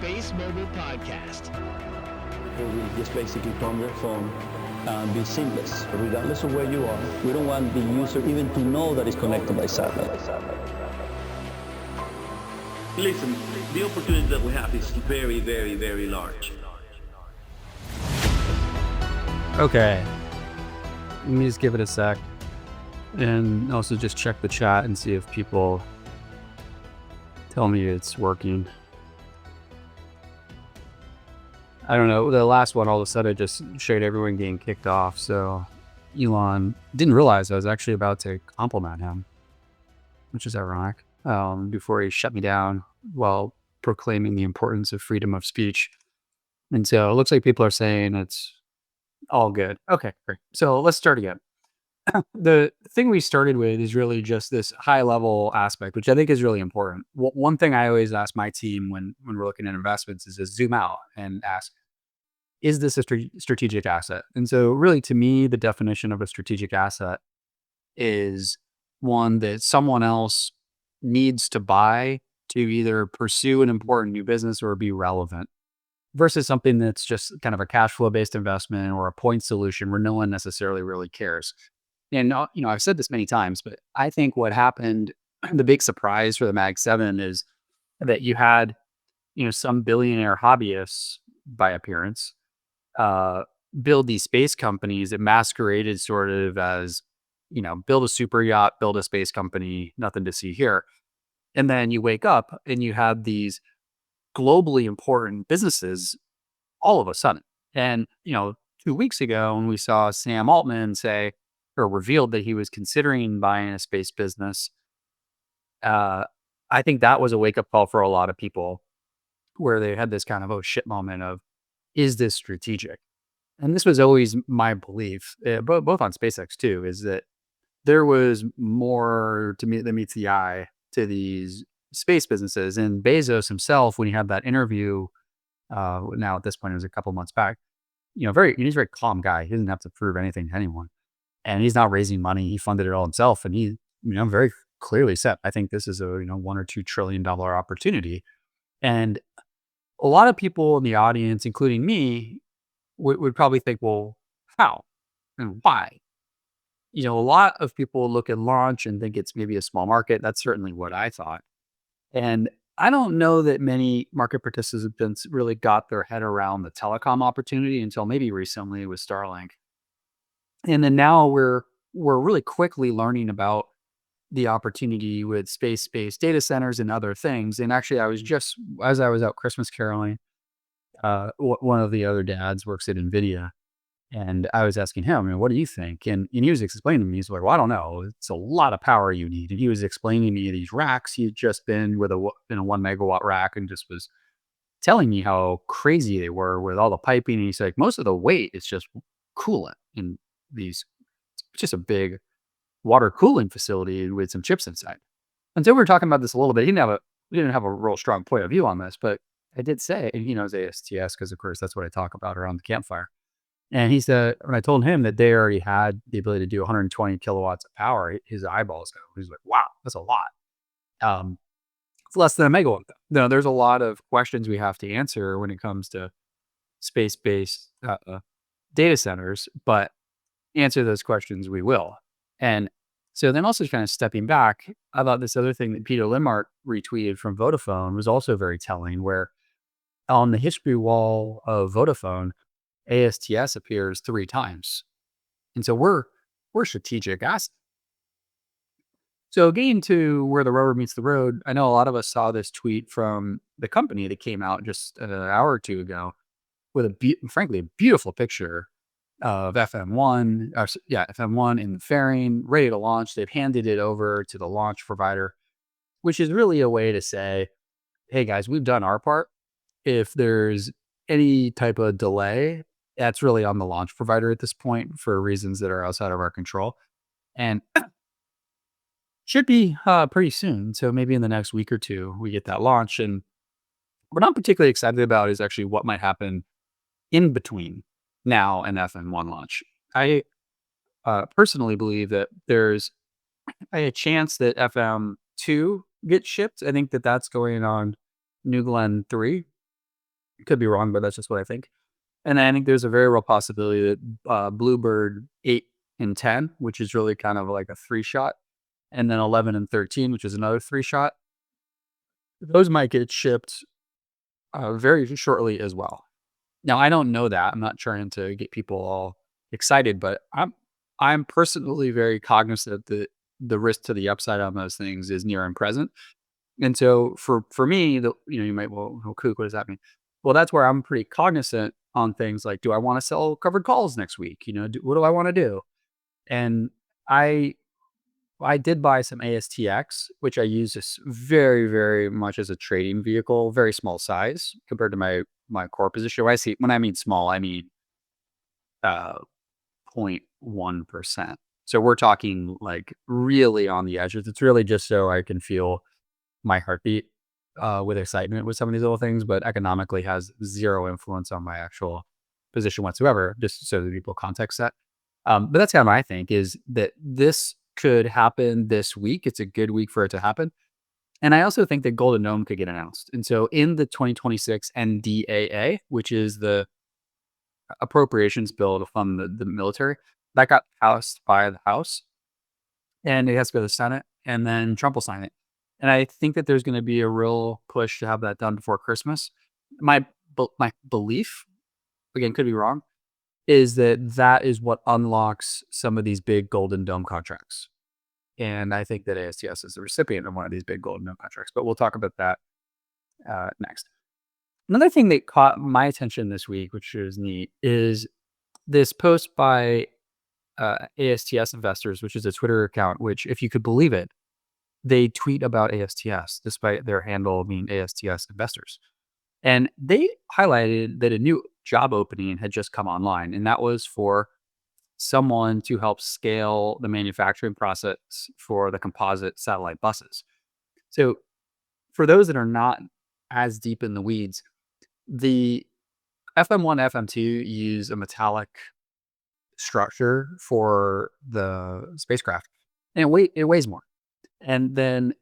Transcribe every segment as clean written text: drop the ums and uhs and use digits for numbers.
Space Mobile Podcast. We just basically turn their phone and be seamless, regardless of where you are. We don't want the user even to know that it's connected by satellite. Listen, the opportunity that we have is very, very, very large. Okay. Let me just give it a sec. And also just check the chat and see if people tell me it's working. I don't know. The last one, all of a sudden, just showed everyone getting kicked off. So Elon didn't realize I was actually about to compliment him, which is ironic, before he shut me down while proclaiming the importance of freedom of speech. And so it looks like people are saying it's all good. Okay, great. So let's start again. The thing we started with is really just this high level aspect, which I think is really important. One thing I always ask my team when we're looking at investments is to zoom out and ask, is this a strategic asset? And so really to me, the definition of a strategic asset is one that someone else needs to buy to either pursue an important new business or be relevant, versus something that's just kind of a cash flow based investment or a point solution where no one necessarily really cares. And, I've said this many times, but I think what happened, the big surprise for the Mag 7 is that you had, some billionaire hobbyists by appearance, uh, build these space companies that masqueraded sort of as, build a super yacht, build a space company, nothing to see here. And then you wake up and you have these globally important businesses all of a sudden. And, 2 weeks ago, when we saw Sam Altman say, or revealed that he was considering buying a space business, uh, I think that was a wake up call for a lot of people where they had this kind of, oh shit moment of, is this strategic? And this was always my belief, both on SpaceX too, is that there was more to me that meets the eye to these space businesses. And Bezos himself, when he had that interview, now at this point, it was a couple months back, he's a very calm guy. He doesn't have to prove anything to anyone. And he's not raising money. He funded it all himself. And he, very clearly said, I think this is a, $1 or $2 trillion opportunity. And a lot of people in the audience, including me, would probably think, well, how and why? A lot of people look at launch and think it's maybe a small market. That's certainly what I thought. And I don't know that many market participants really got their head around the telecom opportunity until maybe recently with Starlink. And then now we're really quickly learning about the opportunity with space-based data centers and other things. And actually, as I was out Christmas caroling, one of the other dads works at NVIDIA, and I was asking him, what do you think? And he was explaining to me, he's like, well, I don't know. It's a lot of power you need. And he was explaining to me these racks. He'd just been in a 1 megawatt rack and just was telling me how crazy they were with all the piping. And he's like, most of the weight is just coolant in these, it's just a big water cooling facility with some chips inside. And so we were talking about this a little bit. We didn't have a real strong point of view on this, but I did say, and he knows ASTS because of course that's what I talk about around the campfire. And he said, when I told him that they already had the ability to do 120 kilowatts of power, his eyeballs go. He's like, wow, that's a lot. It's less than a megawatt. No, there's a lot of questions we have to answer when it comes to space-based data centers, but answer those questions we will. And so then also kind of stepping back, I thought this other thing that Peter Limart retweeted from Vodafone was also very telling, where on the history wall of Vodafone, ASTS appears 3 times. And so we're strategic assets. So getting to where the rubber meets the road, I know a lot of us saw this tweet from the company that came out just an hour or two ago with frankly, a beautiful picture of FM1, FM1 in the fairing, ready to launch. They've handed it over to the launch provider, which is really a way to say, hey guys, we've done our part. If there's any type of delay, that's really on the launch provider at this point for reasons that are outside of our control. And should be pretty soon. So maybe in the next week or two, we get that launch. And what I'm particularly excited about is actually what might happen in between now and FM1 launch. I personally believe that there's a chance that FM2 gets shipped. I think that that's going on New Glenn 3. Could be wrong, but that's just what I think. And I think there's a very real possibility that Bluebird 8 and 10, which is really kind of like a three shot, and then 11 and 13, which is another three shot, those might get shipped very shortly as well. Now, I don't know that. I'm not trying to get people all excited, but I'm personally very cognizant that the risk to the upside on those things is near and present. And so for me, you might, well, Kook, what does that mean? Well, that's where I'm pretty cognizant on things like, do I want to sell covered calls next week? What do I want to do? And I I did buy some ASTX, which I use this very, very much as a trading vehicle, very small size compared to my core position. When I mean small, I mean uh 0.1%. So we're talking like really on the edges. It's really just so I can feel my heartbeat with excitement with some of these little things, but economically has zero influence on my actual position whatsoever, just so that people context that. But that's kind of my think is that this could happen this week. It's a good week for it to happen. And I also think that Golden Dome could get announced. And so in the 2026 NDAA, which is the appropriations bill to fund the military, that got passed by the House and it has to go to the Senate and then Trump will sign it. And I think that there's going to be a real push to have that done before Christmas. My belief, again, could be wrong, is that is what unlocks some of these big Golden Dome contracts. And I think that ASTS is the recipient of one of these big Golden Dome contracts, but we'll talk about that next. Another thing that caught my attention this week, which is neat, is this post by ASTS Investors, which is a Twitter account, which, if you could believe it, they tweet about ASTS despite their handle being ASTS Investors. And they highlighted that a new job opening had just come online, and that was for someone to help scale the manufacturing process for the composite satellite buses. So, for those that are not as deep in the weeds, the FM1, FM2 use a metallic structure for the spacecraft, and it weighs more. And then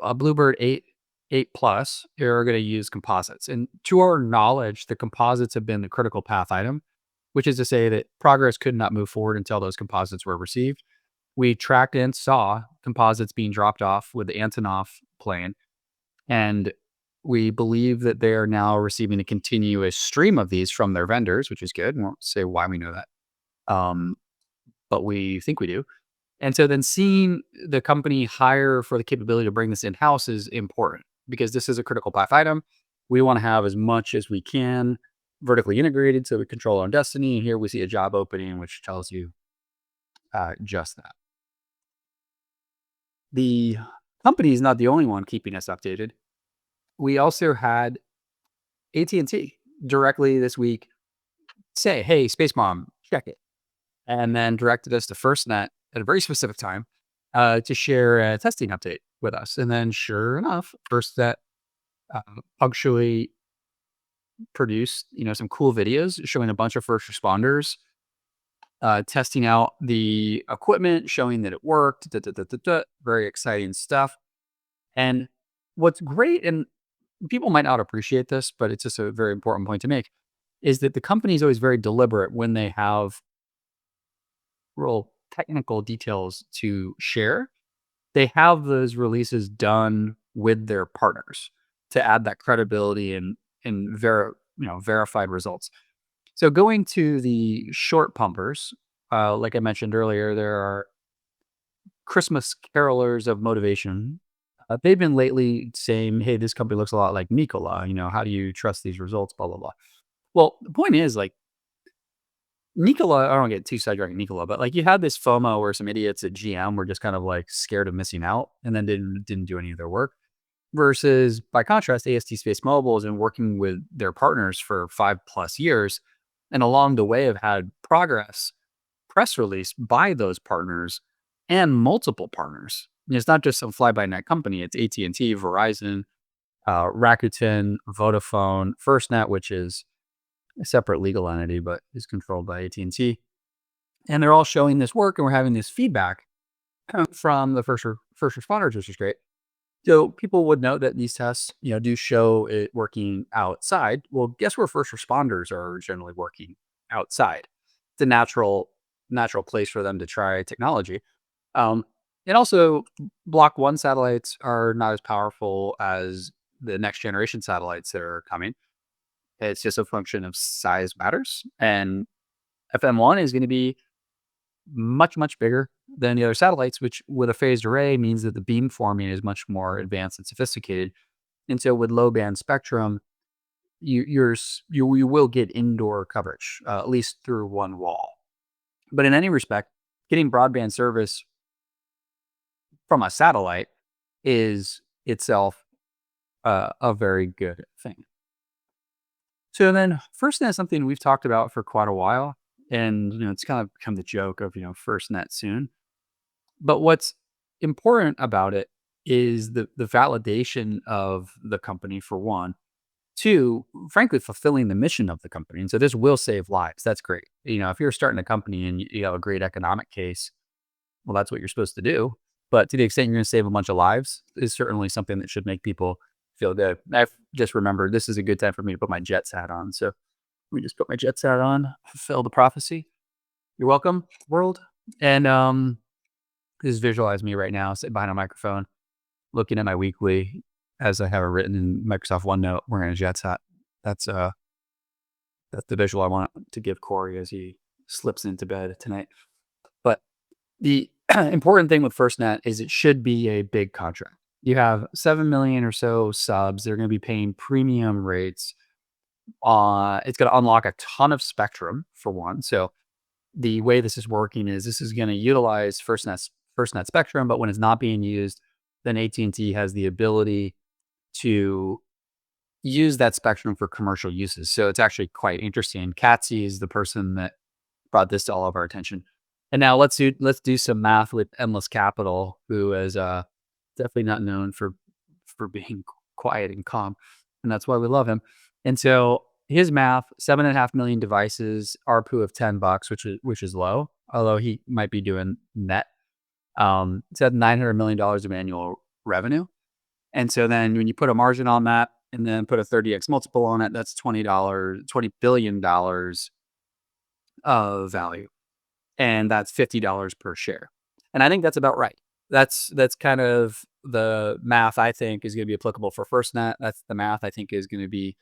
a Bluebird 8 Plus are going to use composites. And to our knowledge, the composites have been the critical path item, which is to say that progress could not move forward until those composites were received. We tracked and saw composites being dropped off with the Antonov plane, and we believe that they are now receiving a continuous stream of these from their vendors, which is good. We won't say why we know that, um, but we think we do. And so then seeing the company hire for the capability to bring this in-house is important because this is a critical path item. We want to have as much as we can vertically integrated so we control our own destiny. And here we see a job opening, which tells you just that. The company is not the only one keeping us updated. We also had AT&T directly this week say, hey, Space Mom, check it. And then directed us to FirstNet at a very specific time to share a testing update with us. And then sure enough, FirstNet punctually produced, some cool videos showing a bunch of first responders testing out the equipment, showing that it worked. Very exciting stuff. And what's great, and people might not appreciate this, but it's just a very important point to make, is that the company is always very deliberate when they have real technical details to share. They have those releases done with their partners to add that credibility and verified results. So going to the short pumpers, like I mentioned earlier, there are Christmas carolers of motivation. They've been lately saying, "Hey, this company looks a lot like Nikola. How do you trust these results?" Blah blah blah. Well, the point is, like, Nikola, I don't get too sidetracked Nikola, but like you had this FOMO where some idiots at GM were just kind of like scared of missing out and then didn't do any of their work. Versus by contrast, AST Space Mobile has been working with their partners for 5+ years, and along the way have had progress press release by those partners and multiple partners. And it's not just some fly-by-night company; it's AT&T, Verizon, Rakuten, Vodafone, FirstNet, which is a separate legal entity, but is controlled by AT&T. And they're all showing this work, and we're having this feedback from the first responders, which is great. So people would note that these tests, do show it working outside. Well, guess where first responders are generally working? Outside. It's a natural place for them to try technology. Um, and also, Block 1 satellites are not as powerful as the next generation satellites that are coming. It's just a function of size matters. And FM1 is going to be much, much bigger than the other satellites, which with a phased array means that the beam forming is much more advanced and sophisticated. And so with low band spectrum, you will get indoor coverage, at least through one wall. But in any respect, getting broadband service from a satellite is itself a very good thing. So then FirstNet is something we've talked about for quite a while. And it's kind of become the joke of FirstNet soon. But what's important about it is the validation of the company, for one. Two, frankly, fulfilling the mission of the company. And so this will save lives. That's great. If you're starting a company and you have a great economic case, well, that's what you're supposed to do. But to the extent you're going to save a bunch of lives is certainly something that should make people feel good. I've just remembered this is a good time for me to put my Jets hat on. So let me just put my Jets hat on, fulfill the prophecy. You're welcome, world. And just visualize me right now, sitting behind a microphone, looking at my weekly as I have it written in Microsoft OneNote, wearing a Jets hat. That's the visual I want to give Corey as he slips into bed tonight. But the important thing with FirstNet is it should be a big contract. You have 7 million or so subs. They're going to be paying premium rates. It's going to unlock a ton of spectrum, for one. So the way this is working is this is going to utilize FirstNet spectrum, but when it's not being used, then AT&T has the ability to use that spectrum for commercial uses. So it's actually quite interesting. Katzy is the person that brought this to all of our attention. And now let's do some math with Endless Capital, who is definitely not known for being quiet and calm, and that's why we love him. And so his math: 7.5 million devices, ARPU of $10, which is low, although he might be doing net. It's at $900 million of annual revenue. And so then when you put a margin on that and then put a 30x multiple on it, that's $20 billion of value. And that's $50 per share. And I think that's about right. That's kind of the math I think is going to be applicable for FirstNet. That's the math I think is going to be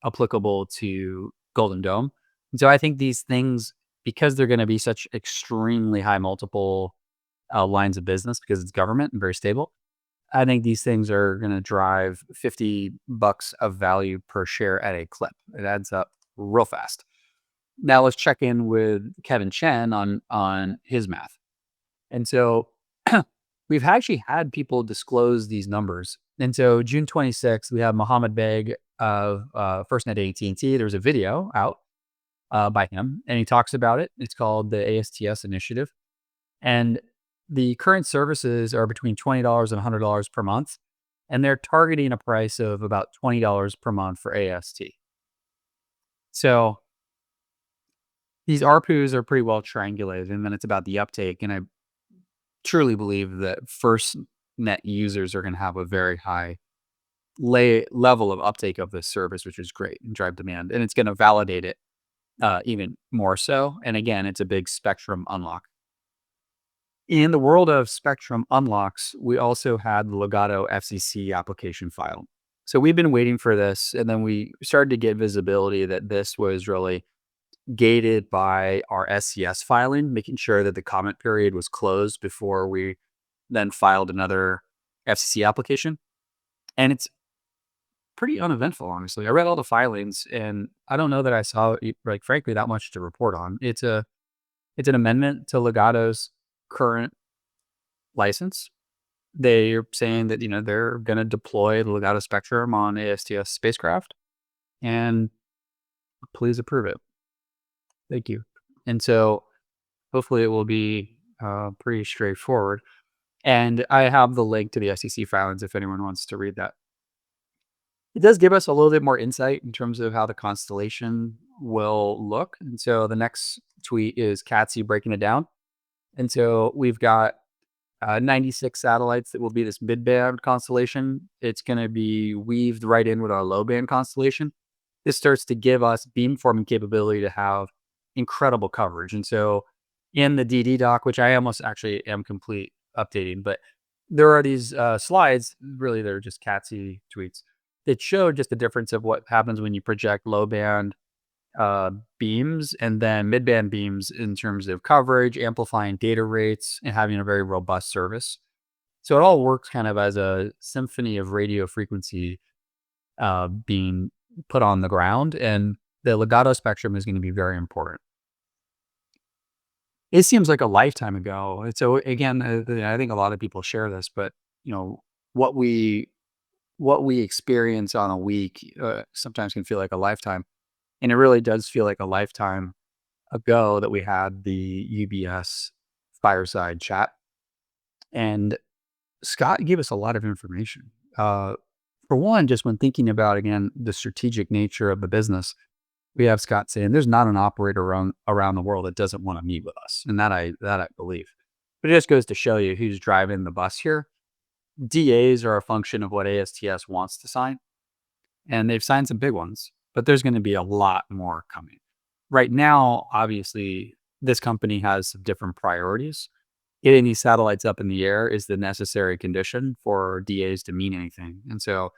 applicable to Golden Dome. And so I think these things, because they're going to be such extremely high multiple lines of business, because it's government and very stable, I think these things are going to drive $50 of value per share at a clip. It adds up real fast. Now let's check in with Kevin Chen on his math. And so we've actually had people disclose these numbers. And so June 26th, we have Mohammed Beg of FirstNet AT&T. There's a video out by him, and he talks about it. It's called the ASTS Initiative. And the current services are between $20 and $100 per month. And they're targeting a price of about $20 per month for AST. So these ARPUs are pretty well triangulated, and then it's about the uptake. And I truly believe that FirstNet users are going to have a very high level of uptake of this service, which is great, and drive demand. And it's going to validate it even more so. And again, it's a big spectrum unlock. In the world of spectrum unlocks, we also had the Legato FCC application filed. So we've been waiting for this, and then we started to get visibility that this was really gated by our SCS filing, making sure that the comment period was closed before we then filed another FCC application. And it's pretty uneventful, honestly. I read all the filings, and I don't know that I saw, like, frankly, that much to report on. It's an amendment to Legato's current license. They're saying that they're going to deploy the Legato spectrum on ASTS spacecraft, and please approve it. Thank you. And so hopefully it will be pretty straightforward. And I have the link to the SEC filings if anyone wants to read that. It does give us a little bit more insight in terms of how the constellation will look. And so the next tweet is Katzy breaking it down. And so we've got 96 satellites that will be this mid-band constellation. It's going to be weaved right in with our low-band constellation. This starts to give us beamforming capability to have incredible coverage. And so in the DD doc, which I almost actually am complete updating, but there are these slides, really they're just Catsy tweets, that show just the difference of what happens when you project low band beams and then mid band beams in terms of coverage, amplifying data rates, and having a very robust service. So it all works kind of as a symphony of radio frequency being put on the ground, and the legato spectrum is going to be very important. It seems like a lifetime ago. And so again, I think a lot of people share this, but you know what we experience on a week sometimes can feel like a lifetime, and it really does feel like a lifetime ago that we had the UBS fireside chat. And Scott gave us a lot of information. For one, just when thinking about again the strategic nature of the business, we have Scott saying there's not an operator around the world that doesn't want to meet with us, and that I believe. But it just goes to show you who's driving the bus here. DAs are a function of what ASTS wants to sign, and they've signed some big ones, but there's going to be a lot more coming. Right now, obviously, this company has some different priorities. Getting these satellites up in the air is the necessary condition for DAs to mean anything, and so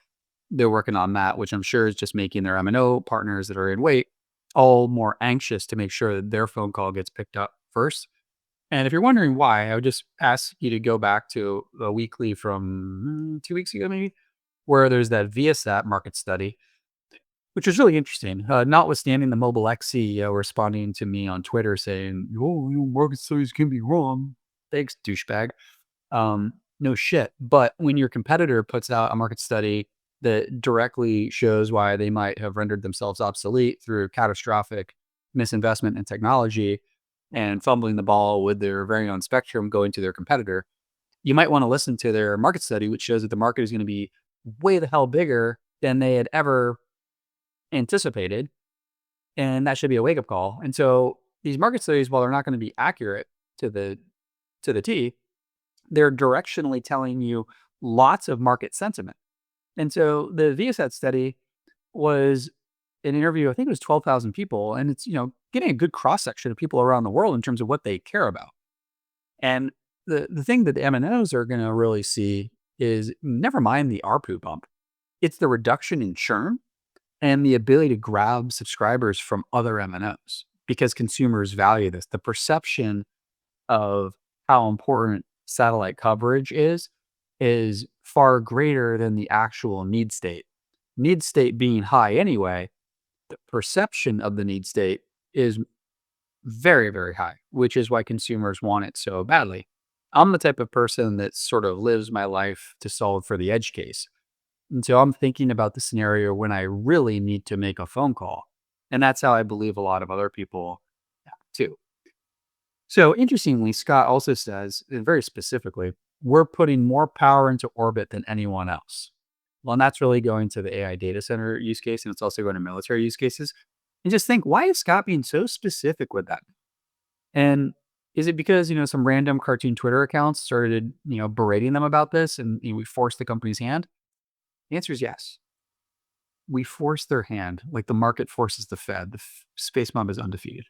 they're working on that, which I'm sure is just making their MNO partners that are in wait all more anxious to make sure that their phone call gets picked up first. And if you're wondering why, I would just ask you to go back to a weekly from 2 weeks ago, maybe, where there's that Viasat market study, which was really interesting. Notwithstanding the Mobile X CEO responding to me on Twitter saying, "Oh, your market studies can be wrong." Thanks, douchebag. No shit. But when your competitor puts out a market study that directly shows why they might have rendered themselves obsolete through catastrophic misinvestment in technology and fumbling the ball with their very own spectrum going to their competitor, you might want to listen to their market study, which shows that the market is going to be way the hell bigger than they had ever anticipated. And that should be a wake up call. And so these market studies, while they're not going to be accurate to the T, they're directionally telling you lots of market sentiment. And so the Viasat study was an interview, I think it was 12,000 people, and it's, getting a good cross section of people around the world in terms of what they care about. And the thing that the MNOs are going to really see is never mind the ARPU bump. It's the reduction in churn and the ability to grab subscribers from other MNOs because consumers value this. The perception of how important satellite coverage is far greater than the actual need state. Need state being high anyway, the perception of the need state is very, very high, which is why consumers want it so badly. I'm the type of person that sort of lives my life to solve for the edge case. And so I'm thinking about the scenario when I really need to make a phone call. And that's how I believe a lot of other people too. So interestingly, Scott also says, and very specifically, we're putting more power into orbit than anyone else. Well, and that's really going to the AI data center use case, and it's also going to military use cases. And just think, why is Scott being so specific with that? And is it because, some random cartoon Twitter accounts started, berating them about this and we forced the company's hand? The answer is yes. We forced their hand, like the market forces the Fed. The space mob is undefeated.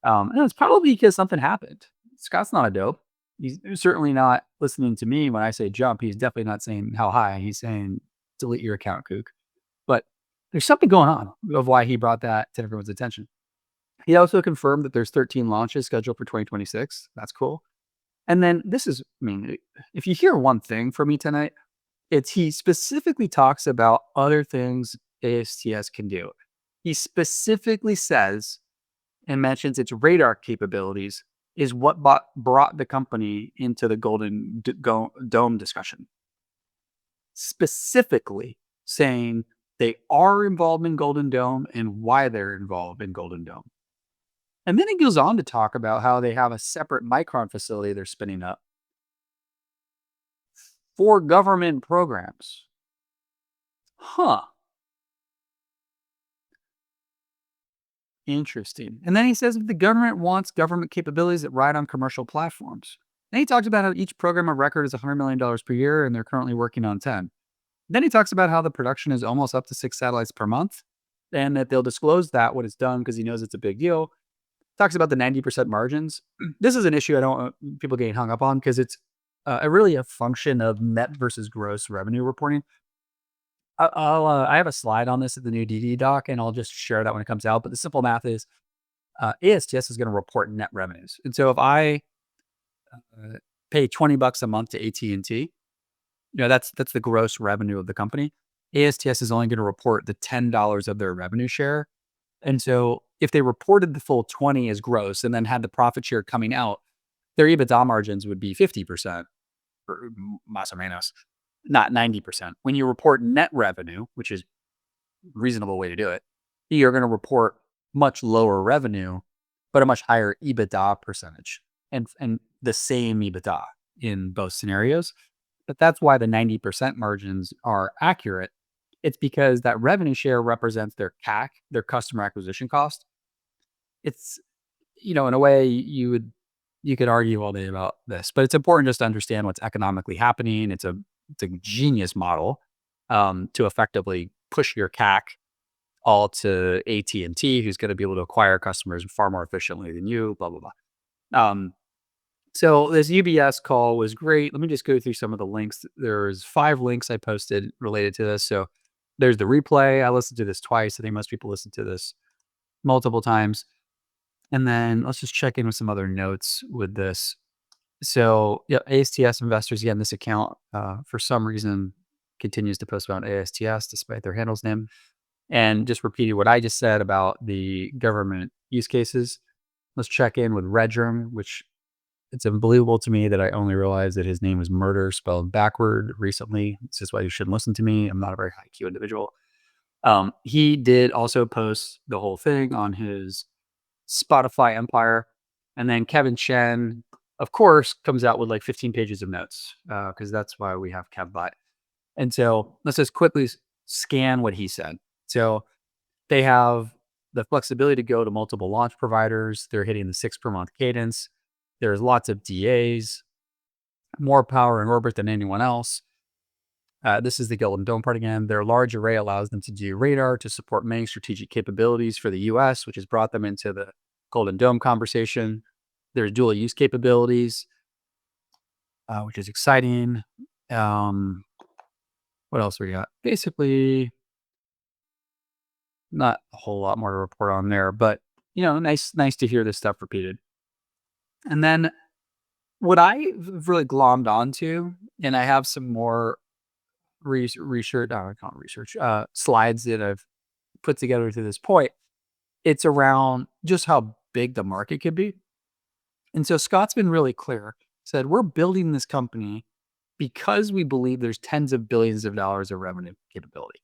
And it's probably because something happened. Scott's not a dope. He's certainly not listening to me when I say jump. He's definitely not saying how high. He's saying delete your account, Kook. But there's something going on of why he brought that to everyone's attention. He also confirmed that there's 13 launches scheduled for 2026. That's cool. And then if you hear one thing from me tonight, it's he specifically talks about other things ASTS can do. He specifically says and mentions its radar capabilities is what brought the company into the Golden Dome discussion. Specifically saying they are involved in Golden Dome and why they're involved in Golden Dome. And then he goes on to talk about how they have a separate Micron facility they're spinning up for government programs. Huh. Interesting. And then he says if the government wants government capabilities that ride on commercial platforms. Then he talks about how each program of record is $100 million per year and they're currently working on 10. Then he talks about how the production is almost up to 6 satellites per month and that they'll disclose that when it's done because he knows it's a big deal. Talks about the 90% margins. This is an issue I don't want people getting hung up on because it's really a function of net versus gross revenue reporting. I have a slide on this at the new DD doc, and I'll just share that when it comes out. But the simple math is ASTS is going to report net revenues. And so if I pay $20 a month to AT&T, that's the gross revenue of the company. ASTS is only going to report the $10 of their revenue share. And so if they reported the full 20 as gross and then had the profit share coming out, their EBITDA margins would be 50% or más o menos, not 90%. When you report net revenue, which is a reasonable way to do it, you're going to report much lower revenue, but a much higher EBITDA percentage and the same EBITDA in both scenarios. But that's why the 90% margins are accurate. It's because that revenue share represents their CAC, their customer acquisition cost. It's, in a way you could argue all day about this, but it's important just to understand what's economically happening. It's a genius model to effectively push your CAC all to AT&T, who's going to be able to acquire customers far more efficiently than you, blah, blah, blah. So this UBS call was great. Let me just go through some of the links. There's 5 links I posted related to this. So there's the replay. I listened to this twice. I think most people listen to this multiple times. And then let's just check in with some other notes with this. So yeah, ASTS investors, again, this account for some reason continues to post about ASTS despite their handle's name. And just repeating what I just said about the government use cases. Let's check in with Redrum, which it's unbelievable to me that I only realized that his name was murder spelled backward recently. This is why you shouldn't listen to me. I'm not a very high IQ individual. He did also post the whole thing on his Spotify empire. And then Kevin Chen, of course, comes out with like 15 pages of notes because that's why we have KevBot. And so let's just quickly scan what he said. So they have the flexibility to go to multiple launch providers. They're hitting the 6 per month cadence. There's lots of DAs, more power in orbit than anyone else. This is the Golden Dome part again. Their large array allows them to do radar to support many strategic capabilities for the US, which has brought them into the Golden Dome conversation. There's dual use capabilities, which is exciting. What else we got? Basically, not a whole lot more to report on there, but nice to hear this stuff repeated. And then what I really glommed onto, and I have some more slides that I've put together to this point. It's around just how big the market could be. And so Scott's been really clear, said, we're building this company because we believe there's tens of billions of dollars of revenue capability.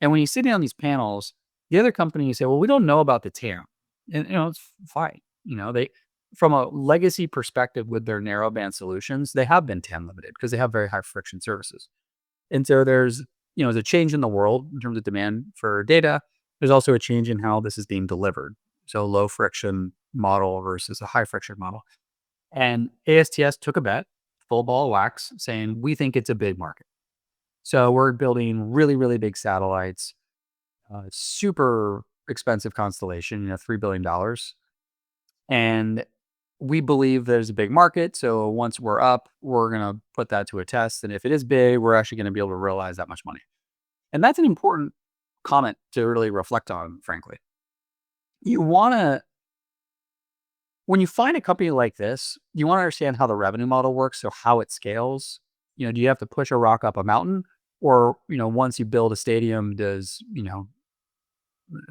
And when you sit down on these panels, the other companies say, well, we don't know about the TAM. And, it's fine. They, from a legacy perspective with their narrowband solutions, they have been TAM limited because they have very high friction services. And so there's a change in the world in terms of demand for data. There's also a change in how this is being delivered. So low friction model versus a high friction model. And ASTS took a bet, full ball of wax, saying, we think it's a big market. So we're building really, really big satellites, super expensive constellation, $3 billion. And we believe there's a big market. So once we're up, we're going to put that to a test. And if it is big, we're actually going to be able to realize that much money. And that's an important comment to really reflect on, frankly. When you find a company like this, you want to understand how the revenue model works. So how it scales. Do you have to push a rock up a mountain? Or, once you build a stadium, does,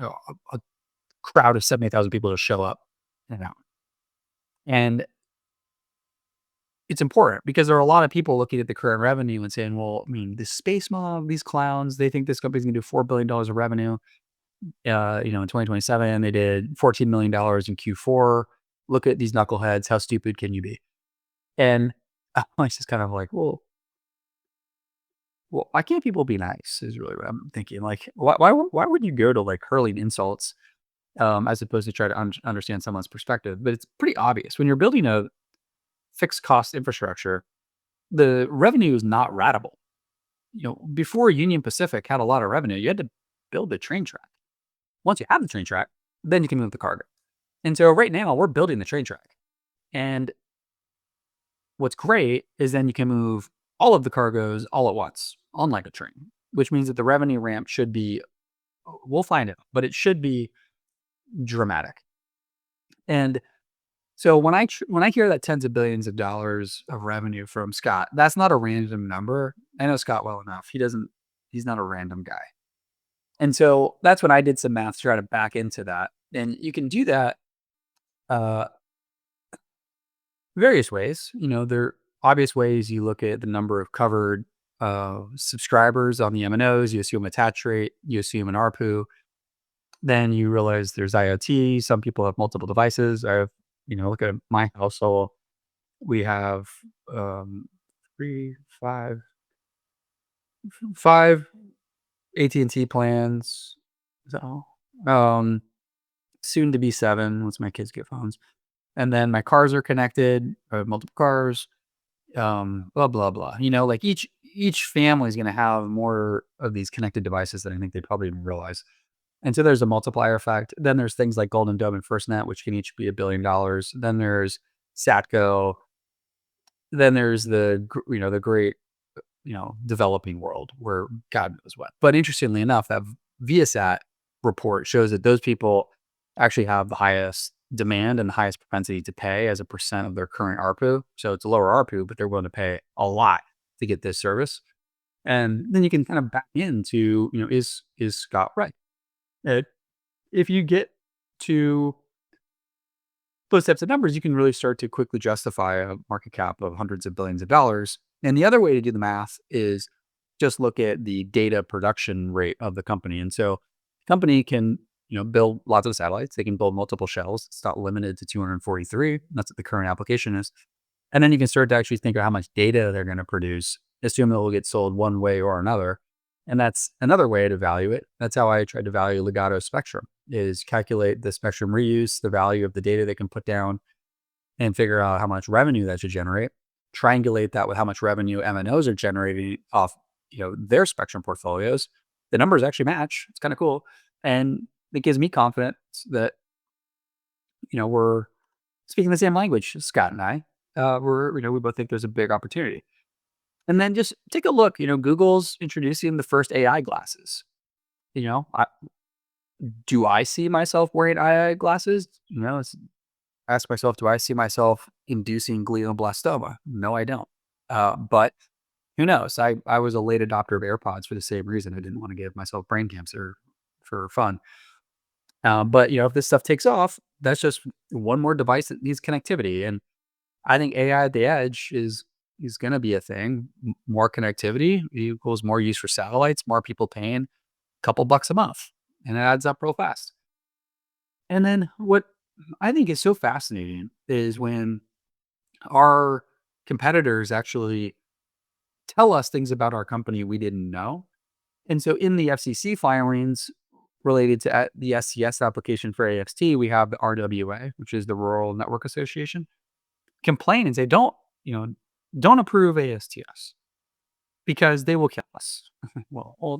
a crowd of 70,000 people just show up and out? And it's important because there are a lot of people looking at the current revenue and saying, well, this space mob, these clowns, they think this company's going to do $4 billion of revenue. In 2027, they did $14 million in Q4. Look at these knuckleheads. How stupid can you be? And I was just kind of like, well, why can't people be nice is really what I'm thinking. Like, why would you go to like hurling insults as opposed to try to understand someone's perspective? But it's pretty obvious when you're building a fixed cost infrastructure, the revenue is not ratable. Before Union Pacific had a lot of revenue, you had to build the train track. Once you have the train track, then you can move the cargo. And so right now we're building the train track. And what's great is then you can move all of the cargoes all at once, unlike a train, which means that the revenue ramp should be, we'll find out, but it should be dramatic. And so when I hear that tens of billions of dollars of revenue from Scott, that's not a random number. I know Scott well enough. He's not a random guy. And so that's when I did some math to try to back into that. And you can do that uh, various ways. There are obvious ways. You look at the number of covered subscribers on the MNOs, you assume attach rate, you assume an ARPU. Then you realize there's IoT. Some people have multiple devices. I have, look at my household. We have three, five AT&T plans. So, soon to be 7 once my kids get phones. And then my cars are connected. I have multiple cars. Blah blah blah. Like each family is going to have more of these connected devices than I think they probably even realize. And so there's a multiplier effect. Then there's things like Golden Dome and FirstNet, which can each be $1 billion. Then there's Satco. Then there's the great, developing world where God knows what. But interestingly enough, that Viasat report shows that those people actually have the highest demand and the highest propensity to pay as a percent of their current ARPU. So it's a lower ARPU, but they're willing to pay a lot to get this service. And then you can kind of back into, is Scott right? If you get to those types of numbers, you can really start to quickly justify a market cap of hundreds of billions of dollars. And the other way to do the math is just look at the data production rate of the company. And so the company can, build lots of satellites. They can build multiple shells. It's not limited to 243. That's what the current application is. And then you can start to actually think of how much data they're going to produce, assume it will get sold one way or another. And that's another way to value it. That's how I tried to value Legato Spectrum, is calculate the spectrum reuse, the value of the data they can put down, and figure out how much revenue that should generate. Triangulate that with how much revenue MNOs are generating off, their spectrum portfolios. The numbers actually match. It's kind of cool. And it gives me confidence that, we're speaking the same language, Scott and I. We both think there's a big opportunity. And then just take a look, Google's introducing the first AI glasses. Do I see myself wearing AI glasses? Ask myself, do I see myself inducing glioblastoma? No, I don't. But who knows? I was a late adopter of AirPods for the same reason. I didn't want to give myself brain cancer for fun. But if this stuff takes off, that's just one more device that needs connectivity. And I think AI at the edge is going to be a thing. More connectivity equals more use for satellites, more people paying a couple bucks a month, and it adds up real fast. And then what I think is so fascinating is when our competitors actually tell us things about our company we didn't know. And so in the FCC filings related to the SCS application for AST, we have the RWA, which is the Rural Network Association, complain and say, don't approve ASTS because they will kill us. well,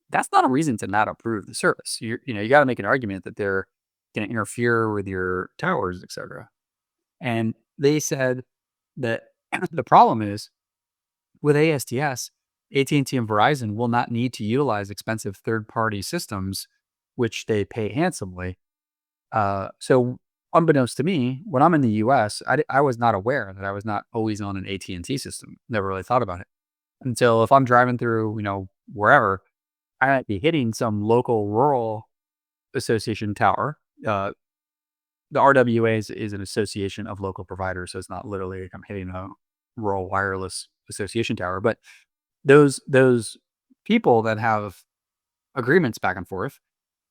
that's not a reason to not approve the service. You got to make an argument that they're going to interfere with your towers, et cetera. And they said that the problem is with ASTS, AT&T and Verizon will not need to utilize expensive third-party systems, which they pay handsomely. So unbeknownst to me, when I'm in the US, I was not aware that I was not always on an AT&T system. Never really thought about it until if I'm driving through, wherever, I might be hitting some local rural association tower. The RWA is an association of local providers, so it's not literally like I'm hitting a rural wireless association tower. But those people that have agreements back and forth,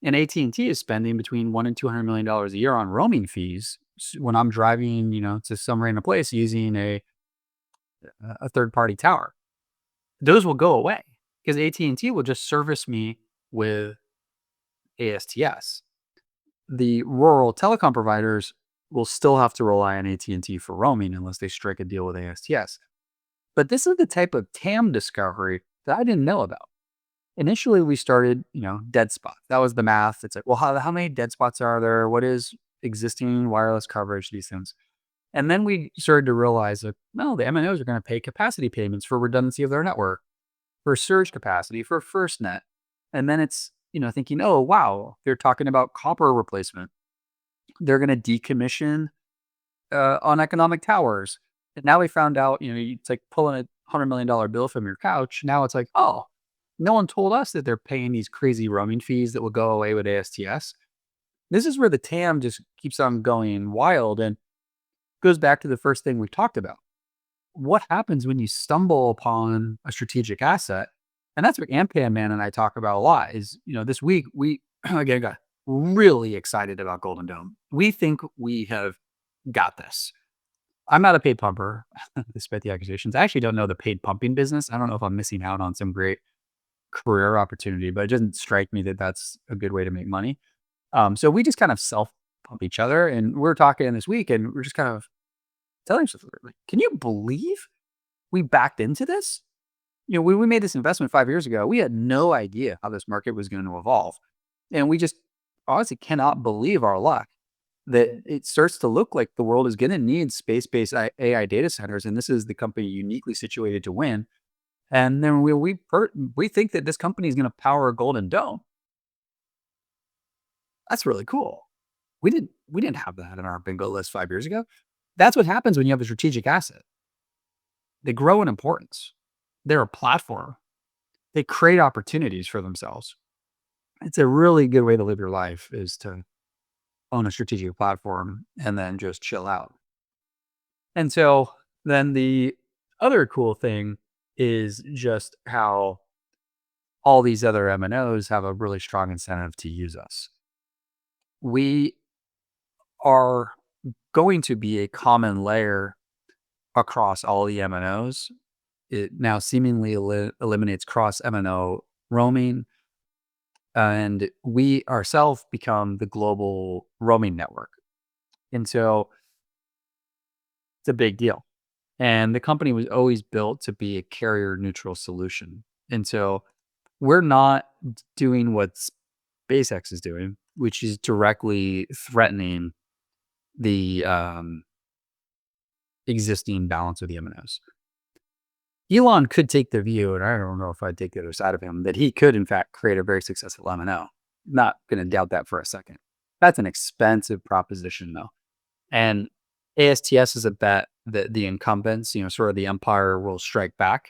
and AT&T is spending between $100 and $200 million a year on roaming fees when I'm driving, to some random place using a third party tower. Those will go away because AT&T will just service me with ASTS. The rural telecom providers will still have to rely on AT&T for roaming unless they strike a deal with ASTS. But this is the type of TAM discovery that I didn't know about. Initially, we started, dead spots. That was the math. It's like, well, how many dead spots are there? What is existing wireless coverage? These things. And then we started to realize that, no, the MNOs are going to pay capacity payments for redundancy of their network, for surge capacity, for FirstNet. And then it's, thinking, oh, wow, they're talking about copper replacement. They're going to decommission uneconomic towers. And now we found out, it's like pulling a $100 million bill from your couch. Now it's like, oh, no one told us that they're paying these crazy roaming fees that will go away with ASTS. This is where the TAM just keeps on going wild and goes back to the first thing we talked about. What happens when you stumble upon a strategic asset? And that's what Ampan Man and I talk about a lot is, this week we again got really excited about Golden Dome. We think we have got this. I'm not a paid pumper, despite the accusations. I actually don't know the paid pumping business. I don't know if I'm missing out on some great career opportunity, but it doesn't strike me that that's a good way to make money. So we just kind of self pump each other, and we're talking this week, and we're just kind of telling each other, like, can you believe we backed into this? When we made this investment 5 years ago, we had no idea how this market was going to evolve. And we just honestly cannot believe our luck that it starts to look like the world is going to need space-based AI data centers. And this is the company uniquely situated to win. And then we think that this company is going to power a Golden Dome. That's really cool. We didn't have that in our bingo list 5 years ago. That's what happens when you have a strategic asset. They grow in importance. They're a platform. They create opportunities for themselves. It's a really good way to live your life is to own a strategic platform and then just chill out. And so then the other cool thing is just how all these other MNOs have a really strong incentive to use us. We are going to be a common layer across all the MNOs. It now seemingly eliminates cross MNO roaming, and we ourselves become the global roaming network. And so it's a big deal. And the company was always built to be a carrier neutral solution. And so we're not doing what SpaceX is doing, which is directly threatening the existing balance of the MNOs. Elon could take the view, and I don't know if I'd take the other side of him, that he could, in fact, create a very successful MNO. Not going to doubt that for a second. That's an expensive proposition, though. And ASTS is a bet that the incumbents, sort of the empire will strike back.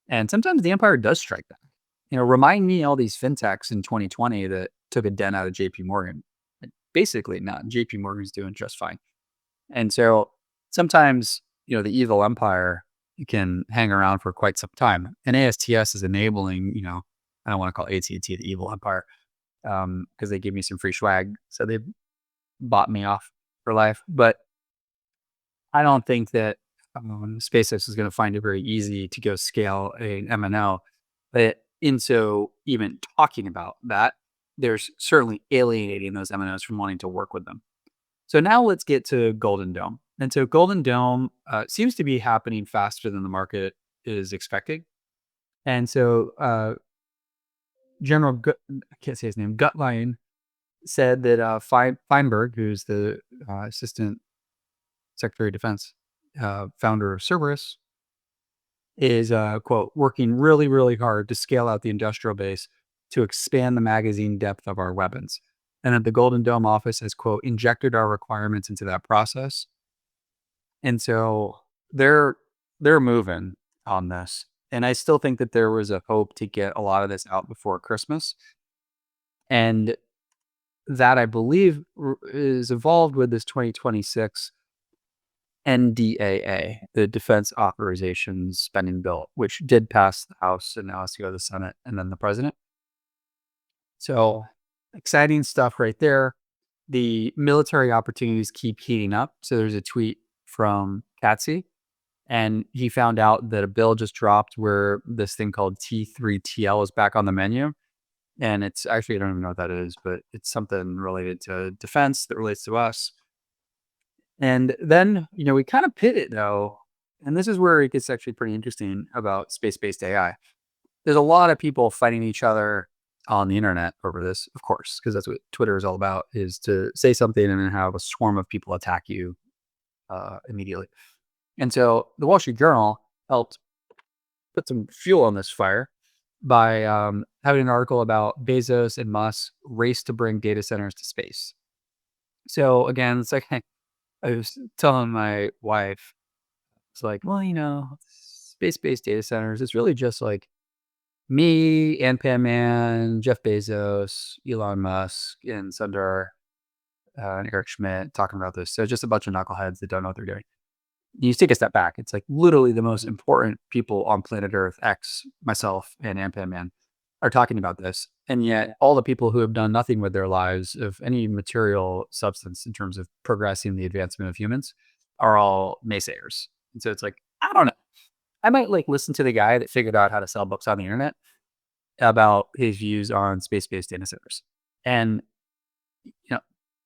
And sometimes the empire does strike back. Remind me all these fintechs in 2020 that took a dent out of JP Morgan. Basically not. JP Morgan's doing just fine. And so sometimes, the evil empire can hang around for quite some time. And ASTS is enabling, I don't want to call AT&T the evil empire because they gave me some free swag. So they bought me off for life. But I don't think that SpaceX is going to find it very easy to go scale an MNO. But in so even talking about that, there's certainly alienating those MNOs from wanting to work with them. So now let's get to Golden Dome. And so Golden Dome seems to be happening faster than the market is expecting. And so General, I can't say his name, Gutlein said that Feinberg, who's the Assistant Secretary of Defense, founder of Cerberus, is, quote, working really, really hard to scale out the industrial base to expand the magazine depth of our weapons. And that the Golden Dome office has, quote, injected our requirements into that process. And so they're moving on this. And I still think that there was a hope to get a lot of this out before Christmas. And that, I believe, is evolved with this 2026 NDAA, the Defense Authorization Spending Bill, which did pass the House and now has to go to the Senate and then the President. So exciting stuff right there. The military opportunities keep heating up. So there's a tweet from Katsi, and he found out that a bill just dropped where this thing called T3TL is back on the menu. And it's actually, I don't even know what that is, but it's something related to defense that relates to us. And then, we kind of pivot though. And this is where it gets actually pretty interesting about space-based AI. There's a lot of people fighting each other on the internet over this, of course, because that's what Twitter is all about, is to say something and then have a swarm of people attack you immediately. And so the Wall Street Journal helped put some fuel on this fire by having an article about Bezos and Musk race to bring data centers to space. So again, it's like I was telling my wife, it's like, well, space-based data centers, it's really just like me, Pan Man, Jeff Bezos, Elon Musk, and Sundar and Eric Schmidt talking about this. So just a bunch of knuckleheads that don't know what they're doing. You take a step back. It's like literally the most important people on planet Earth, X, myself, and Pan Man, are talking about this. And yet all the people who have done nothing with their lives of any material substance in terms of progressing the advancement of humans are all naysayers. And so it's like, I don't know. I might like listen to the guy that figured out how to sell books on the internet about his views on space-based data centers. And,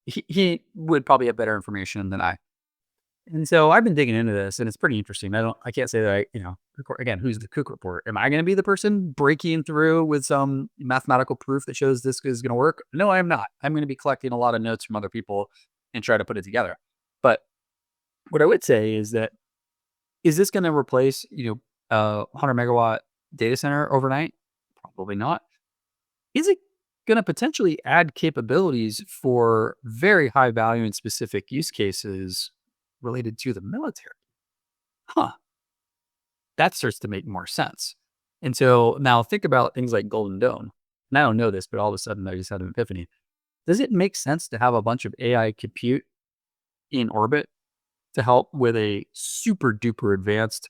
he would probably have better information than I. And so I've been digging into this and it's pretty interesting. I can't say that again, who's the Kook report? Am I going to be the person breaking through with some mathematical proof that shows this is going to work? No, I am not. I'm going to be collecting a lot of notes from other people and try to put it together. But what I would say is that, is this going to replace, a 100 megawatt data center overnight? Probably not. Is it going to potentially add capabilities for very high value and specific use cases related to the military? Huh. That starts to make more sense. And so now think about things like Golden Dome. And I don't know this, but all of a sudden I just had an epiphany. Does it make sense to have a bunch of AI compute in orbit to help with a super duper advanced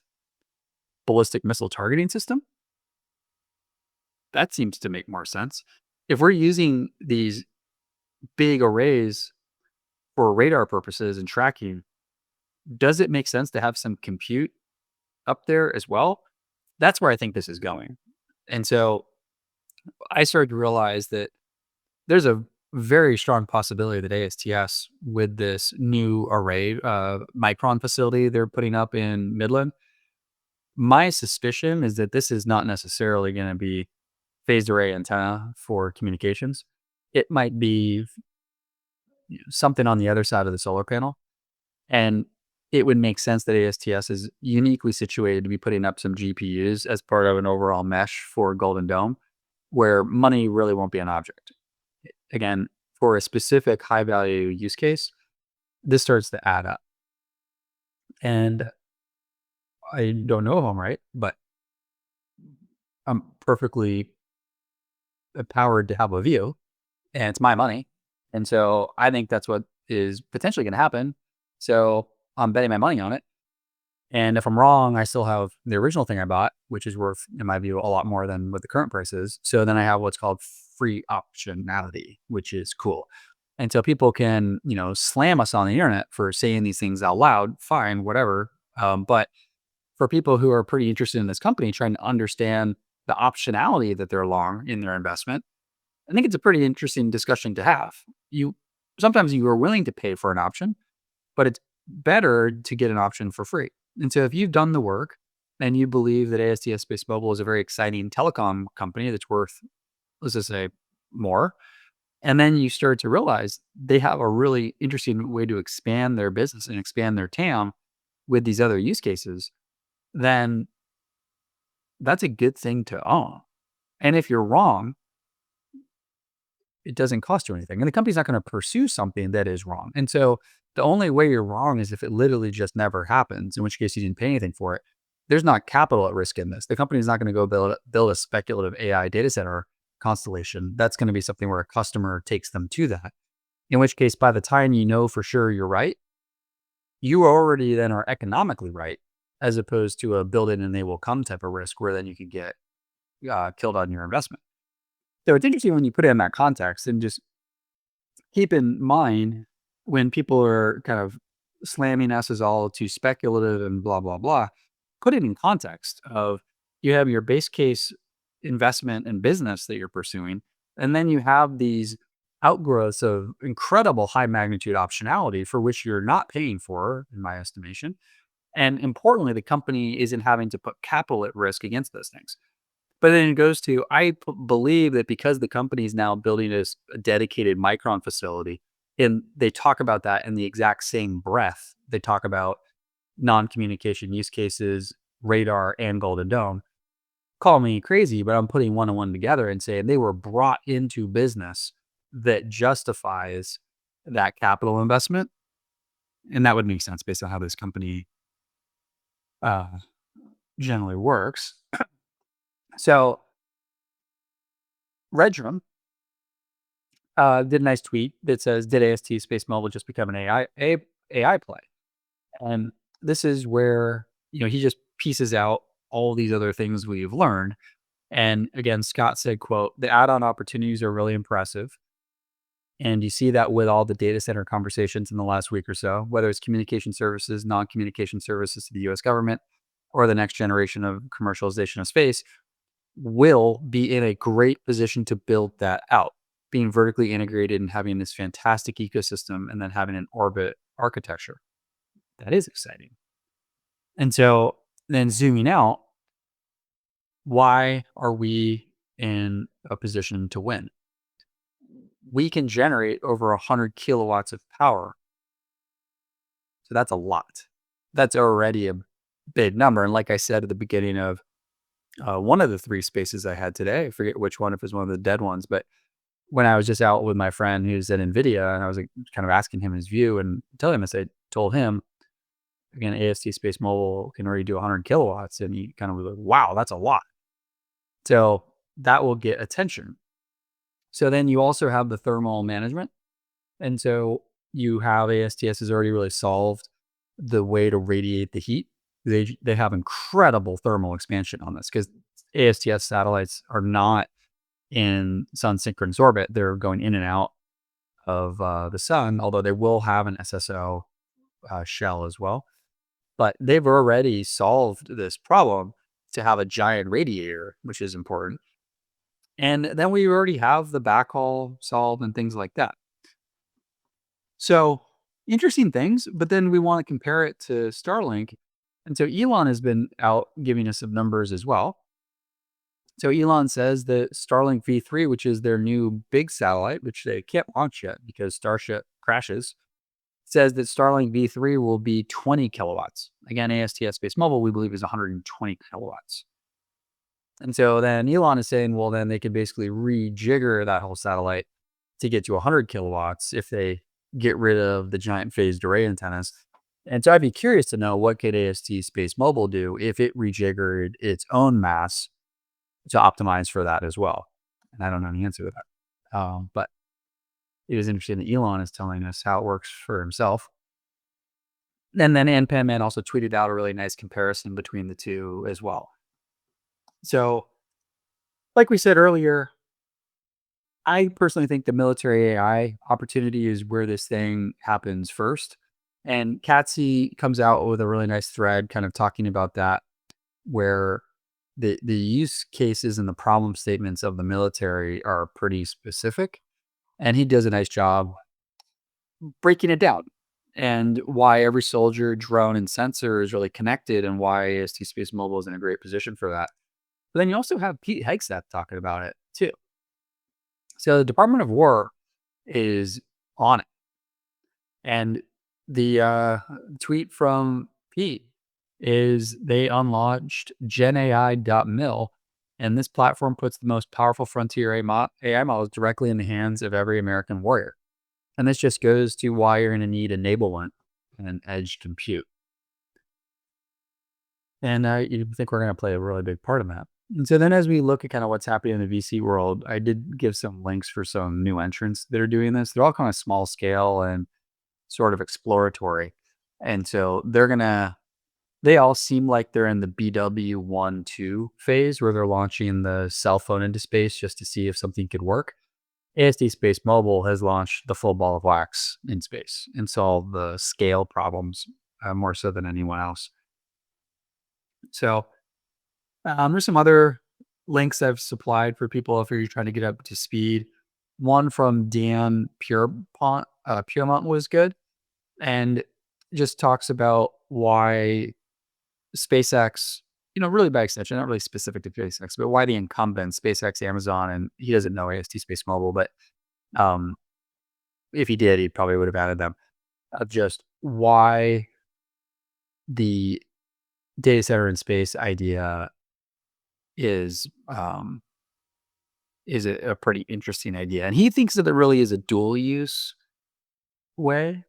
ballistic missile targeting system? That seems to make more sense. If we're using these big arrays for radar purposes and tracking, does it make sense to have some compute up there as well? That's where I think this is going. And so I started to realize that there's a very strong possibility that ASTS, with this new array micron facility they're putting up in Midland, my suspicion is that this is not necessarily going to be phased array antenna for communications. It might be something on the other side of the solar panel. And it would make sense that ASTS is uniquely situated to be putting up some GPUs as part of an overall mesh for Golden Dome, where money really won't be an object. Again, for a specific high value use case, this starts to add up. And I don't know if I'm right, but I'm perfectly empowered to have a view, and it's my money. And so I think that's what is potentially going to happen. So I'm betting my money on it. And if I'm wrong, I still have the original thing I bought, which is worth, in my view, a lot more than what the current price is. So then I have what's called free optionality, which is cool. And so people can, slam us on the internet for saying these things out loud, fine, whatever. But for people who are pretty interested in this company, trying to understand the optionality that they're long in their investment, I think it's a pretty interesting discussion to have. Sometimes you are willing to pay for an option, but it's better to get an option for free. And so if you've done the work and you believe that ASTS Space Mobile is a very exciting telecom company that's worth, let's just say, more, and then you start to realize they have a really interesting way to expand their business and expand their TAM with these other use cases, then that's a good thing to own. And if you're wrong, it doesn't cost you anything. And the company's not going to pursue something that is wrong. And so the only way you're wrong is if it literally just never happens, in which case you didn't pay anything for it. There's not capital at risk in this. The company's not going to go build a speculative AI data center constellation. That's going to be something where a customer takes them to that. In which case, by the time you know for sure you're right, you already then are economically right, as opposed to a build it and they will come type of risk where then you can get killed on your investment. So it's interesting when you put it in that context, and just keep in mind when people are kind of slamming us as all too speculative and blah, blah, blah, put it in context of, you have your base case investment and business that you're pursuing, and then you have these outgrowths of incredible high magnitude optionality for which you're not paying for, in my estimation. And importantly, the company isn't having to put capital at risk against those things. But then it goes to, believe that because the company is now building this dedicated Micron facility, and they talk about that in the exact same breath, they talk about non-communication use cases, radar, and Golden Dome. Call me crazy, but I'm putting one and one together and saying they were brought into business that justifies that capital investment. And that would make sense based on how this company uh, generally works. So Redrum did a nice tweet that says, "Did AST Space Mobile just become an AI play?" And this is where he just pieces out all these other things we've learned. And again, Scott said, "quote The add-on opportunities are really impressive, and you see that with all the data center conversations in the last week or so, whether it's communication services, non-communication services to the U.S. government, or the next generation of commercialization of space." Will be in a great position to build that out, being vertically integrated and having this fantastic ecosystem and then having an orbit architecture. That is exciting. And so then zooming out, why are we in a position to win? We can generate over 100 kilowatts of power. So that's a lot. That's already a big number. And like I said at the beginning of one of the three spaces I had today, I forget which one, if it was one of the dead ones, but when I was just out with my friend who's at NVIDIA, and I was like, kind of asking him his view and telling him, I told him, again, AST Space Mobile can already do 100 kilowatts. And he kind of was like, wow, that's a lot. So that will get attention. So then you also have the thermal management. And so you have ASTS has already really solved the way to radiate the heat. They have incredible thermal expansion on this because ASTS satellites are not in sun synchronous orbit. They're going in and out of the sun, although they will have an SSO shell as well. But they've already solved this problem to have a giant radiator, which is important. And then we already have the backhaul solved and things like that. So interesting things, but then we want to compare it to Starlink. And so Elon has been out giving us some numbers as well. So Elon says that Starlink V3, which is their new big satellite, which they can't launch yet because Starship crashes, says that Starlink V3 will be 20 kilowatts. Again, ASTS Space Mobile, we believe, is 120 kilowatts. And so then Elon is saying, well, then they could basically rejigger that whole satellite to get to 100 kilowatts if they get rid of the giant phased array antennas. And so I'd be curious to know, what could AST Space Mobile do if it rejiggered its own mass to optimize for that as well? And I don't know the answer to that. But it is interesting that Elon is telling us how it works for himself. And then Anpan Man also tweeted out a really nice comparison between the two as well. So, like we said earlier, I personally think the military AI opportunity is where this thing happens first. And Katsi comes out with a really nice thread kind of talking about that, where the use cases and the problem statements of the military are pretty specific. And he does a nice job breaking it down and why every soldier, drone, and sensor is really connected and why AST Space Mobile is in a great position for that. But then you also have Pete Hegseth talking about it too. So the Department of War is on it. And the tweet from Pete is they unlaunched GenAI.mil, and this platform puts the most powerful frontier AI models directly in the hands of every American warrior. And this just goes to why you're going to need enablement and edge compute. And you think we're going to play a really big part in that. And so then as we look at kind of what's happening in the VC world, I did give some links for some new entrants that are doing this. They're all kind of small scale and sort of exploratory. And so they all seem like they're in the BW1-2 phase where they're launching the cell phone into space just to see if something could work. ASD Space Mobile has launched the full ball of wax in space and solved the scale problems more so than anyone else. So there's some other links I've supplied for people if you're trying to get up to speed. one from Dan Piermont was good, and just talks about why SpaceX, really by extension, not really specific to SpaceX, but why the incumbents, SpaceX, Amazon, and he doesn't know AST Space Mobile, but um, if he did, he probably would have added them. Of just why the data center in space idea is a pretty interesting idea, and he thinks that there really is a dual use way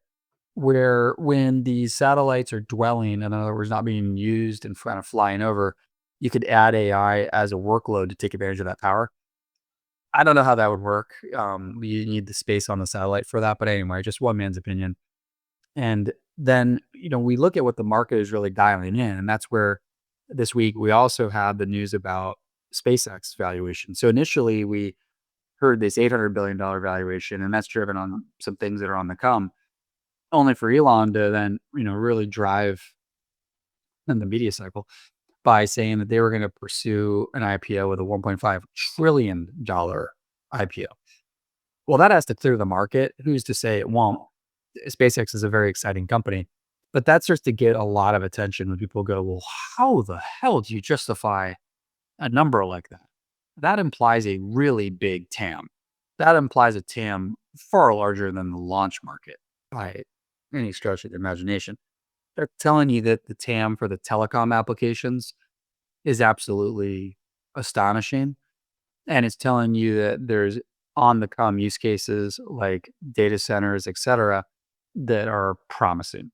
where when these satellites are dwelling, in other words, not being used and kind of flying over, you could add AI as a workload to take advantage of that power. I don't know how that would work. You need the space on the satellite for that, but anyway, just one man's opinion. And then, we look at what the market is really dialing in, and that's where this week we also had the news about SpaceX valuation. So initially we heard this $800 billion valuation, and that's driven on some things that are on the come, only for Elon to then, really drive in the media cycle by saying that they were going to pursue an IPO with a $1.5 trillion IPO. Well, that has to clear the market. Who's to say it won't? SpaceX is a very exciting company, but that starts to get a lot of attention when people go, well, how the hell do you justify a number like that? That implies a really big TAM. That implies a TAM far larger than the launch market by any stretch of the imagination. They're telling you that the TAM for the telecom applications is absolutely astonishing. And it's telling you that there's on the come use cases like data centers, et cetera, that are promising.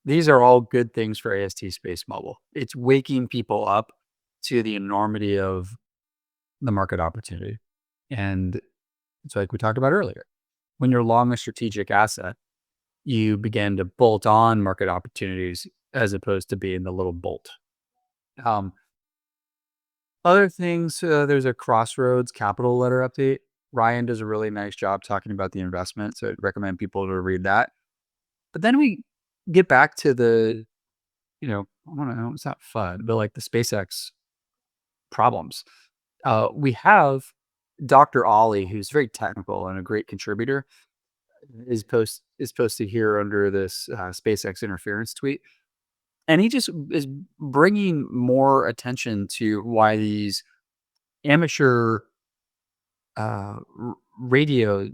These are all good things for AST Space Mobile. It's waking people up to the enormity of the market opportunity. And it's like we talked about earlier. When you're long a strategic asset, you begin to bolt on market opportunities as opposed to being the little bolt. Other things, there's a Crossroads Capital letter update. Ryan does a really nice job talking about the investment, so I'd recommend people to read that. But then we get back to the, I don't know, it's not FUD, but like the SpaceX problems. We have Dr. Ollie, who's very technical and a great contributor, is posted here under this SpaceX interference tweet. And he just is bringing more attention to why these amateur radio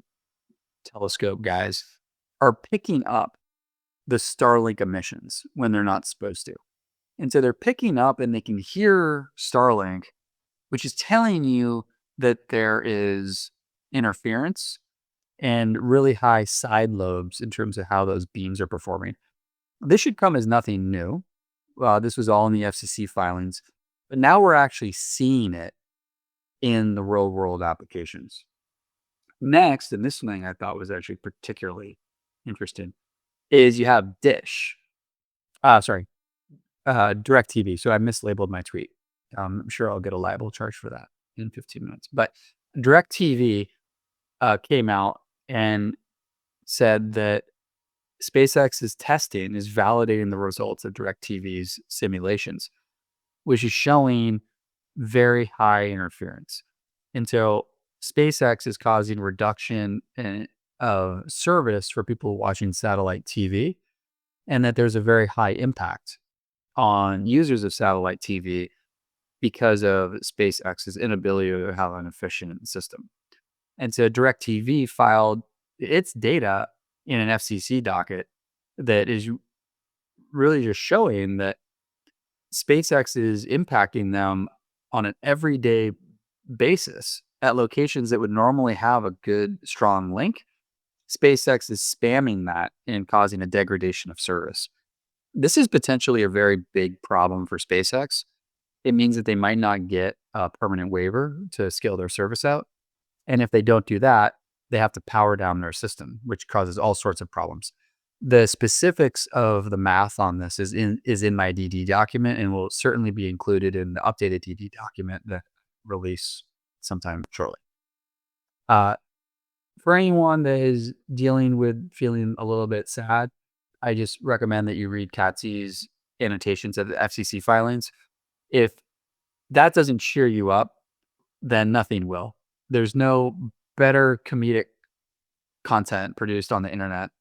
telescope guys are picking up the Starlink emissions when they're not supposed to. And so they're picking up and they can hear Starlink, which is telling you that there is interference and really high side lobes in terms of how those beams are performing. This should come as nothing new. This was all in the FCC filings, but now we're actually seeing it in the real world applications. Next, and this thing I thought was actually particularly interesting, is you have Dish. DirecTV. So I mislabeled my tweet. I'm sure I'll get a liable charge for that in 15 minutes. But DirecTV came out and said that SpaceX's testing is validating the results of DirecTV's simulations, which is showing very high interference. And so SpaceX is causing reduction in service for people watching satellite TV, and that there's a very high impact on users of satellite TV because of SpaceX's inability to have an efficient system. And so DirecTV filed its data in an FCC docket that is really just showing that SpaceX is impacting them on an everyday basis at locations that would normally have a good, strong link. SpaceX is spamming that and causing a degradation of service. This is potentially a very big problem for SpaceX. It means that they might not get a permanent waiver to scale their service out. And if they don't do that, they have to power down their system, which causes all sorts of problems. The specifics of the math on this is in my DD document and will certainly be included in the updated DD document that release sometime shortly. For anyone that is dealing with feeling a little bit sad, I just recommend that you read Katsy's annotations of the FCC filings. If that doesn't cheer you up, then nothing will. there's no better comedic content produced on the internet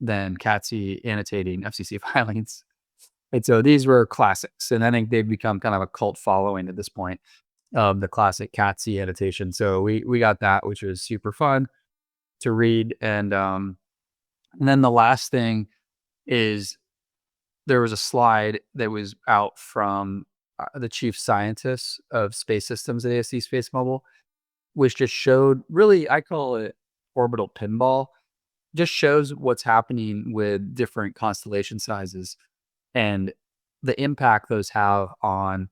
than Katsi annotating FCC filings. And so these were classics. And I think they've become kind of a cult following at this point of the classic Katsi annotation. So we got that, which was super fun to read. And then the last thing is there was a slide that was out from the chief scientist of space systems at AST Space Mobile, which just showed really, I call it orbital pinball, just shows what's happening with different constellation sizes and the impact those have on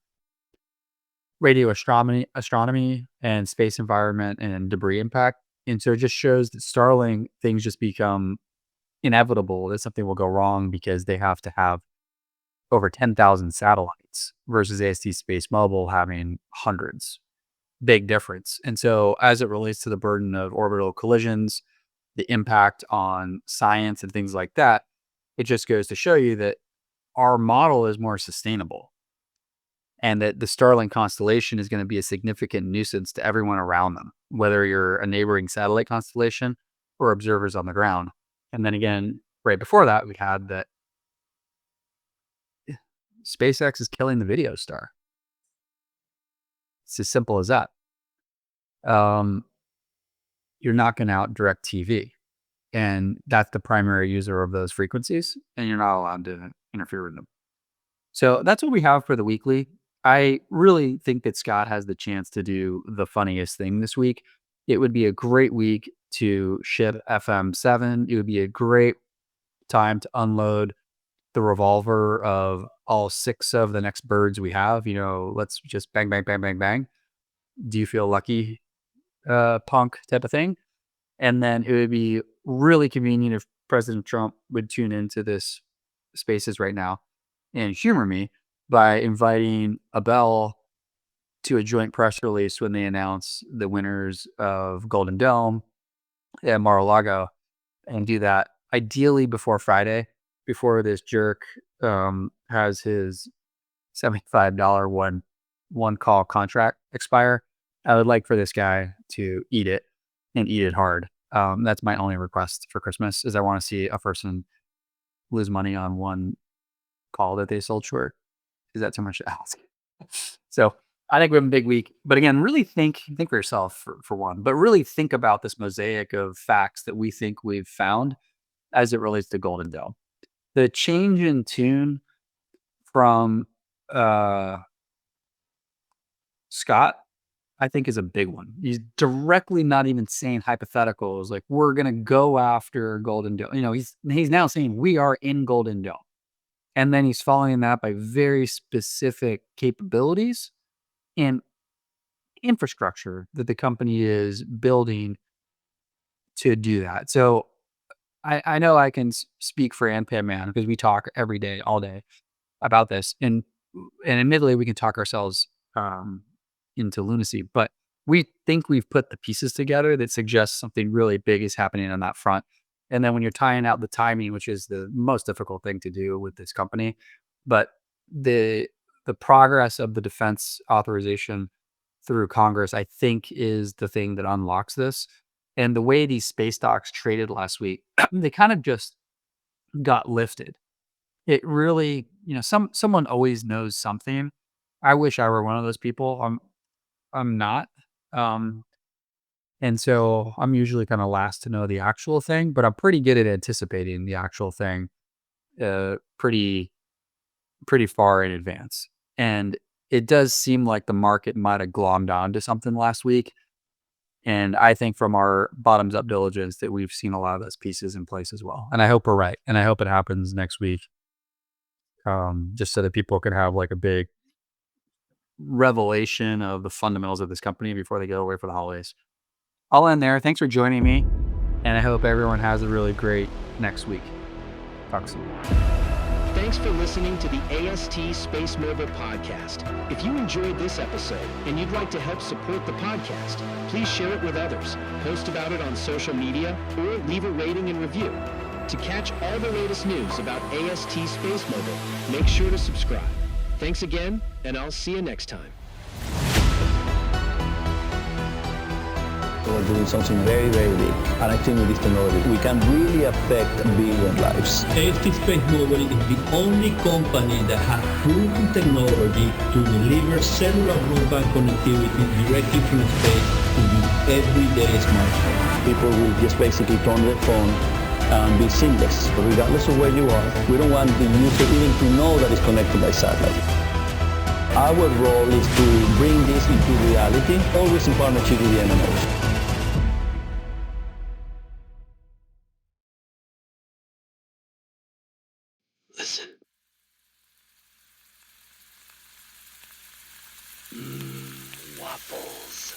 radio astronomy and space environment and debris impact. And so it just shows that Starlink things just become inevitable that something will go wrong because they have to have over 10,000 satellites versus AST Space Mobile having hundreds. Big difference. And so as it relates to the burden of orbital collisions, the impact on science and things like that, it just goes to show you that our model is more sustainable and that the Starlink constellation is going to be a significant nuisance to everyone around them, whether you're a neighboring satellite constellation or observers on the ground. And then again, right before that, we had that SpaceX is killing the video star. It's as simple as that. You're knocking out direct TV, and that's the primary user of those frequencies, and you're not allowed to interfere with them. So that's what we have for the weekly. I really think that Scott has the chance to do the funniest thing this week. It would be a great week to ship FM7. It would be a great time to unload the revolver of all 6 of the next birds we have. Let's just bang, bang, bang, bang, bang. Do you feel lucky, punk type of thing? And then it would be really convenient if President Trump would tune into this Spaces right now and humor me by inviting Abel to a joint press release when they announce the winners of Golden Dome and Mar-a-Lago, and do that ideally before Friday, before this jerk has his $75 one call contract expire. I would like for this guy to eat it and eat it hard. That's my only request for Christmas, is I want to see a person lose money on one call that they sold short. Is that too much to ask? So I think we have a big week. But again, really think for yourself for one, but really think about this mosaic of facts that we think we've found as it relates to Golden Dome. The change in tune from Scott, I think, is a big one. He's directly not even saying hypotheticals like we're going to go after Golden Dome. He's now saying we are in Golden Dome. And then he's following that by very specific capabilities and infrastructure that the company is building to do that. So I know I can speak for Anpan Man because we talk every day, all day about this. And admittedly, we can talk ourselves into lunacy, but we think we've put the pieces together that suggest something really big is happening on that front. And then when you're tying out the timing, which is the most difficult thing to do with this company, but the progress of the defense authorization through Congress, I think, is the thing that unlocks this. And the way these space stocks traded last week, they kind of just got lifted. It really, someone always knows something. I wish I were one of those people. I'm not. And so I'm usually kind of last to know the actual thing, but I'm pretty good at anticipating the actual thing pretty far in advance. And it does seem like the market might have glommed on to something last week. And I think from our bottoms up diligence that we've seen a lot of those pieces in place as well. And I hope we're right. And I hope it happens next week. Just so that people can have like a big revelation of the fundamentals of this company before they go away for the holidays. I'll end there. Thanks for joining me. And I hope everyone has a really great next week. Talk soon. Thanks for listening to the AST Space Mobile podcast. If you enjoyed this episode and you'd like to help support the podcast, please share it with others, post about it on social media, or leave a rating and review. To catch all the latest news about AST Space Mobile, make sure to subscribe. Thanks again, and I'll see you next time. we're doing something very, very big. And I think with this technology, we can really affect a billion lives. AST Space Mobile is the only company that has proven technology to deliver cellular broadband connectivity directly from space to your everyday smartphone. People will just basically turn their phone and be seamless, regardless of where you are. We don't want the user even to know that it's connected by satellite. Our role is to bring this into reality, always in partnership with the MNOs. Listen. Waffles.